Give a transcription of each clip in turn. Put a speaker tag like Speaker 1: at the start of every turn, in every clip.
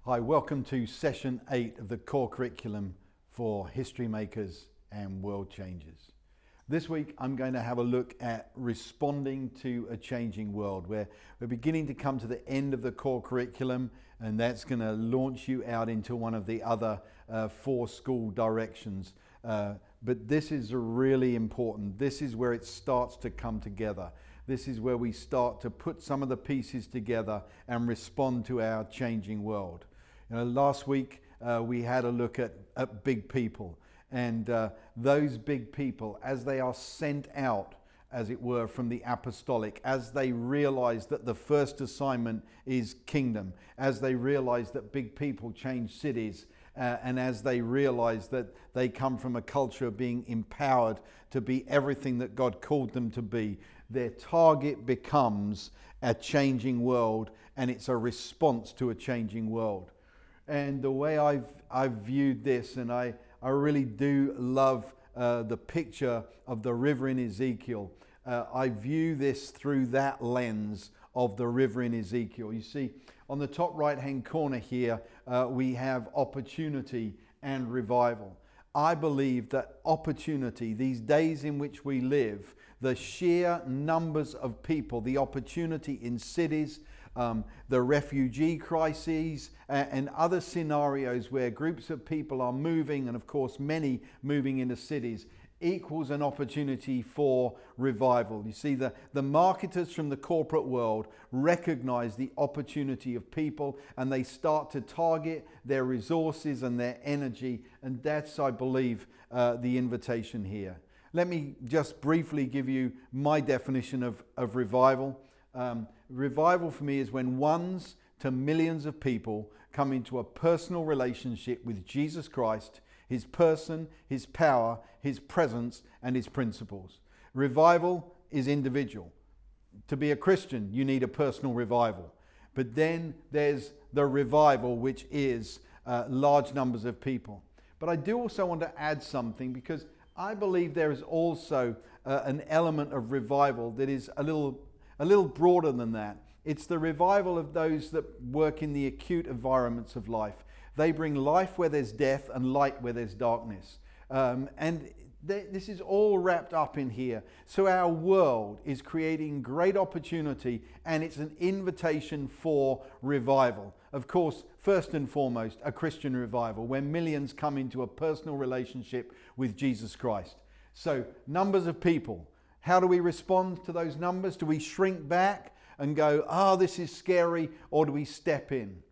Speaker 1: Hi, welcome to session 8 of the core curriculum for history makers and world changers. This week I'm going to have a look at responding to a changing world. We're beginning to come to the end of the core curriculum, and that's going to launch you out into one of the other 4 school directions. But this is really important. This is where it starts to come together. This is where we start to put some of the pieces together and respond to our changing world. Last week we had a look at big people, and those big people, as they are sent out, as it were, from the apostolic, as they realize that the first assignment is kingdom, as they realize that big people change cities, and as they realize that they come from a culture of being empowered to be everything that God called them to be, their target becomes a changing world, and it's a response to a changing world. And the way I've viewed this, and I really do love the picture of the river in Ezekiel. I view this through that lens of the river in Ezekiel. You see, on the top right-hand corner here, we have opportunity and revival. I believe that opportunity, these days in which we live, the sheer numbers of people, the opportunity in cities, the refugee crises, and other scenarios where groups of people are moving, and of course many moving into cities, equals an opportunity for revival. You see, the marketers from the corporate world recognize the opportunity of people, and they start to target their resources and their energy, and that's, I believe, the invitation here. Let me just briefly give you my definition of revival. Revival for me is when ones to millions of people come into a personal relationship with Jesus Christ, His person, His power, His presence, and His principles. Revival is individual. To be a Christian, you need a personal revival. But then there's the revival, which is large numbers of people. But I do also want to add something, because I believe there is also an element of revival that is a little broader than that. It's the revival of those that work in the acute environments of life. They bring life where there's death and light where there's darkness. This is all wrapped up in here. So our world is creating great opportunity, and it's an invitation for revival. Of course, first and foremost, a Christian revival where millions come into a personal relationship with Jesus Christ. So numbers of people. How do we respond to those numbers? Do we shrink back and go, this is scary, or do we step in?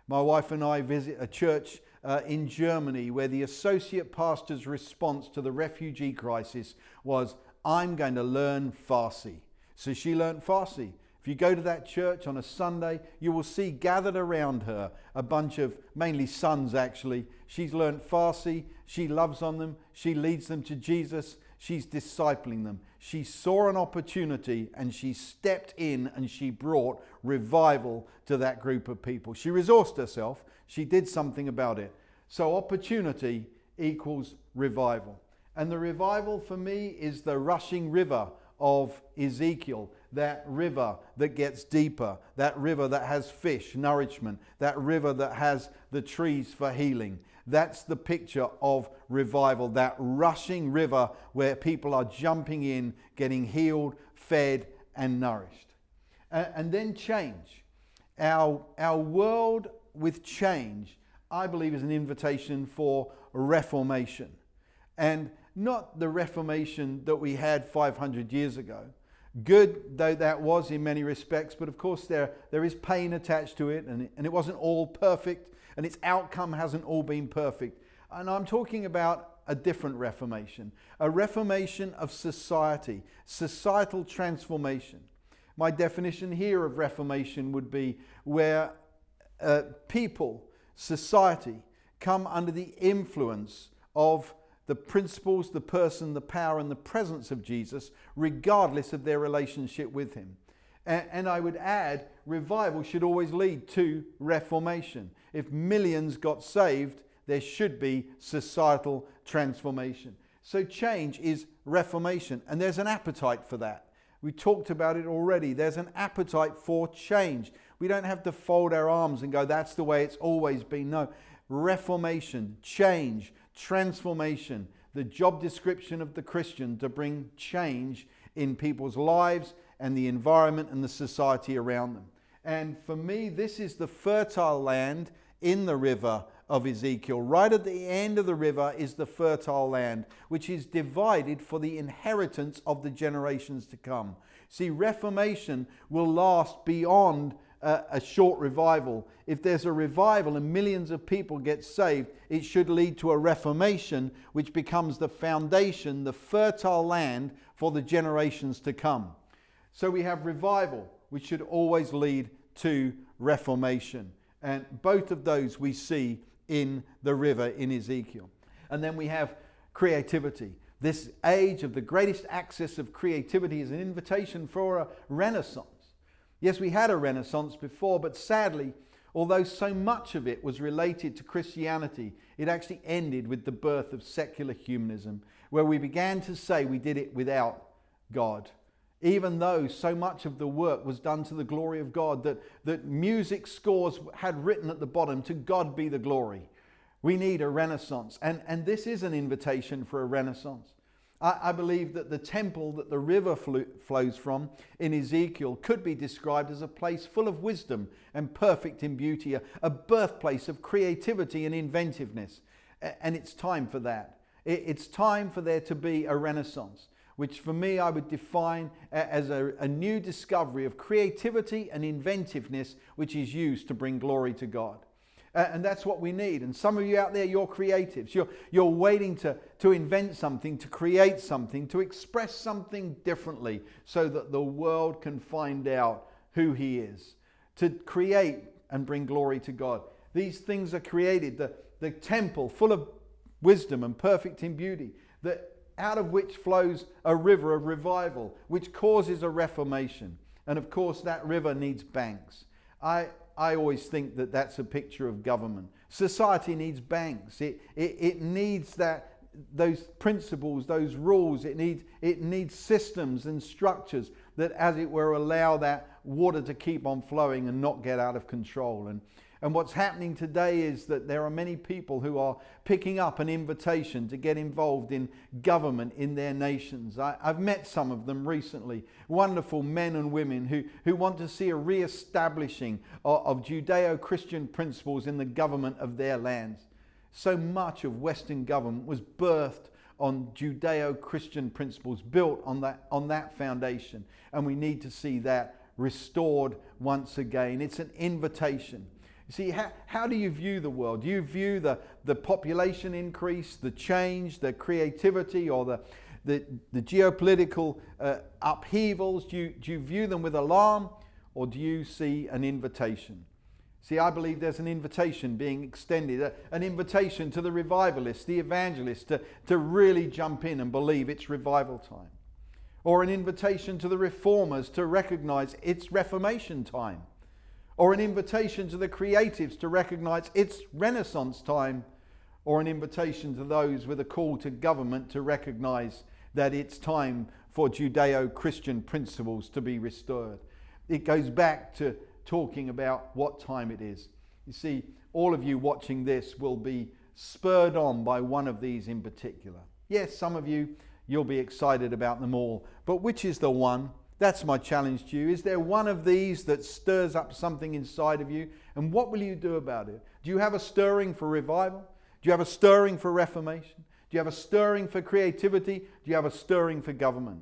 Speaker 1: My wife and I visit a church in Germany where the associate pastor's response to the refugee crisis was, I'm going to learn Farsi. So she learned Farsi. If you go to that church on a Sunday, you will see gathered around her a bunch of, mainly sons actually. She's learned Farsi, she loves on them, she leads them to Jesus, she's discipling them. She saw an opportunity and she stepped in, and she brought revival to that group of people. She resourced herself, she did something about it. So opportunity equals revival. And the revival for me is the rushing river of Ezekiel, that river that gets deeper, that river that has fish, nourishment, that river that has the trees for healing. That's the picture of revival, that rushing river where people are jumping in, getting healed, fed, and nourished. And then change. Our world with change, I believe, is an invitation for reformation. And not the reformation that we had 500 years ago. Good though that was in many respects, but of course there is pain attached to it, and it wasn't all perfect, and its outcome hasn't all been perfect. And I'm talking about a different reformation, a reformation of society, societal transformation. My definition here of reformation would be where people, society, come under the influence of the principles, the person, the power, and the presence of Jesus, regardless of their relationship with Him. And I would add, revival should always lead to reformation. If millions got saved, there should be societal transformation. So change is reformation, and there's an appetite for that. We talked about it already. There's an appetite for change. We don't have to fold our arms and go, that's the way it's always been. No, reformation, change, transformation, the job description of the Christian to bring change in people's lives and the environment and the society around them. And for me, this is the fertile land in the river of Ezekiel. Right at the end of the river is the fertile land, which is divided for the inheritance of the generations to come. See, reformation will last beyond a short revival. If there's a revival and millions of people get saved, it should lead to a reformation, which becomes the foundation, the fertile land for the generations to come. So we have revival, which should always lead to reformation. And both of those we see in the river in Ezekiel. And then we have creativity. This age of the greatest access of creativity is an invitation for a renaissance. Yes, we had a renaissance before, but sadly, although so much of it was related to Christianity, it actually ended with the birth of secular humanism, where we began to say we did it without God. Even though so much of the work was done to the glory of God, that music scores had written at the bottom, "To God be the glory." We need a renaissance. And this is an invitation for a renaissance. I believe that the temple that the river flows from in Ezekiel could be described as a place full of wisdom and perfect in beauty, a birthplace of creativity and inventiveness. And it's time for that. It's time for there to be a renaissance, which for me I would define as a new discovery of creativity and inventiveness, which is used to bring glory to God. And that's what we need. And some of you out there, you're creatives. You're waiting to invent something, to create something, to express something differently so that the world can find out who He is. To create and bring glory to God. These things are created. The temple full of wisdom and perfect in beauty, out of which flows a river of revival, which causes a reformation. And of course, that river needs banks. I always think that that's a picture of government. Society needs banks. It needs those principles, those rules. It needs systems and structures that, as it were, allow that water to keep on flowing and not get out of control. And what's happening today is that there are many people who are picking up an invitation to get involved in government in their nations. I've met some of them recently, wonderful men and women who want to see a re-establishing of Judeo-Christian principles in the government of their lands. So much of Western government was birthed on Judeo-Christian principles, built on that foundation. And we need to see that restored once again. It's an invitation. See, how do you view the world? Do you view the population increase, the change, the creativity, or the geopolitical upheavals? Do you view them with alarm, or do you see an invitation? See, I believe there's an invitation being extended, an invitation to the revivalists, the evangelists, to really jump in and believe it's revival time. Or an invitation to the reformers to recognize it's reformation time. Or an invitation to the creatives to recognize it's Renaissance time, or an invitation to those with a call to government to recognize that it's time for Judeo-Christian principles to be restored. It goes back to talking about what time it is. You see, all of you watching this will be spurred on by one of these in particular. Yes, some of you, you'll be excited about them all, but which is the one? That's my challenge to you. Is there one of these that stirs up something inside of you? And what will you do about it? Do you have a stirring for revival? Do you have a stirring for reformation? Do you have a stirring for creativity? Do you have a stirring for government?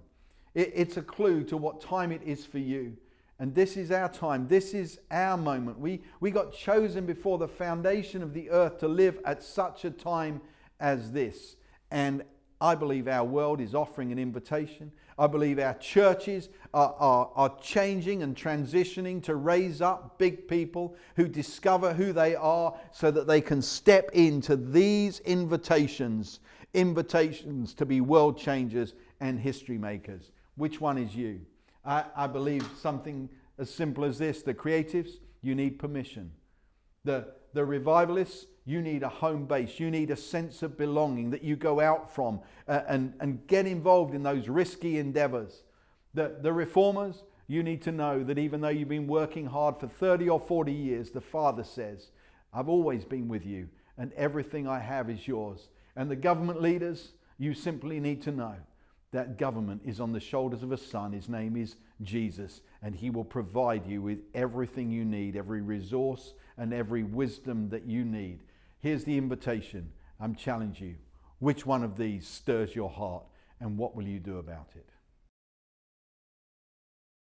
Speaker 1: It's a clue to what time it is for you. And this is our time. This is our moment. We got chosen before the foundation of the earth to live at such a time as this. And I believe our world is offering an invitation. I believe our churches are changing and transitioning to raise up big people who discover who they are so that they can step into these invitations to be world changers and history makers. Which one is you? I believe something as simple as this. The creatives, you need permission. The revivalists, you need a home base. You need a sense of belonging that you go out from and get involved in those risky endeavors. The reformers, You need to know that even though you've been working hard for 30 or 40 years, the Father says, I've always been with you and everything I have is yours. And the government leaders, you simply need to know that government is on the shoulders of a son. His name is Jesus, and he will provide you with everything you need, every resource and every wisdom that you need. Here's the invitation. I'm challenging you. Which one of these stirs your heart, and what will you do about it?